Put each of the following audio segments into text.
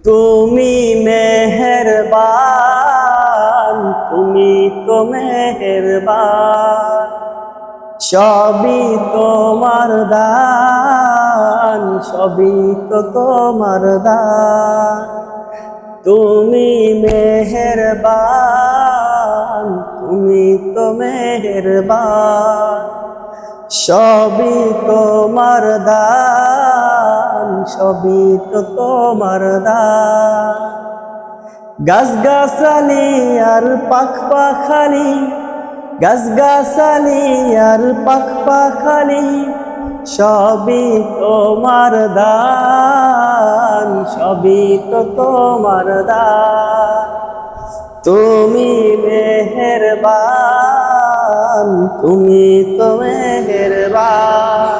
তুমি মেহেরবান, তুমি তো মেহেরবান, সবই তোমার দান, সবই তো তোমার দান। তুমি মেহেরবান, তুমি তো মেহেরবান, সবই তোমার দান, সবই তো তোমার দান। গাছগাছালি আর পাখপাখালি, গাছগাছালি আর পাখপাখালি, সবই তোমার দান, সবই তো তোমার দান। তুমি মেহেরবান, তুমি তো মেহেরবান,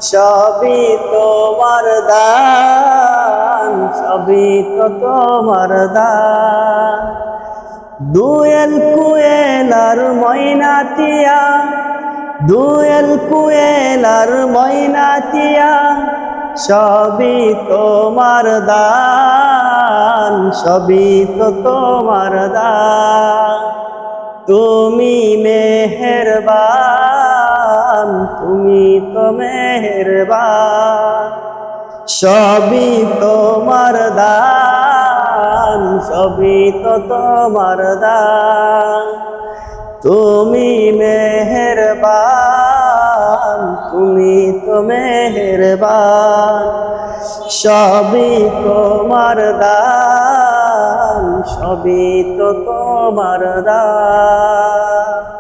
সবই তোমার দান, সবই তো তোমার দান। দুয়েল কুয়েল আর ময়নাতিয়া, দুয়েল কুয়েল আর ময়নাতিয়া, সবই তোমার দান, সবই তো তোমার দান। তুমি মেহেরবান, তুমি তো মেহেরবান, সবই তোমার দান, সবই তো তোমার দান। তুমি মেহেরবান, তুমি তো মেহেরবান, সবই তোমার দান, সবই তো তোমার দান।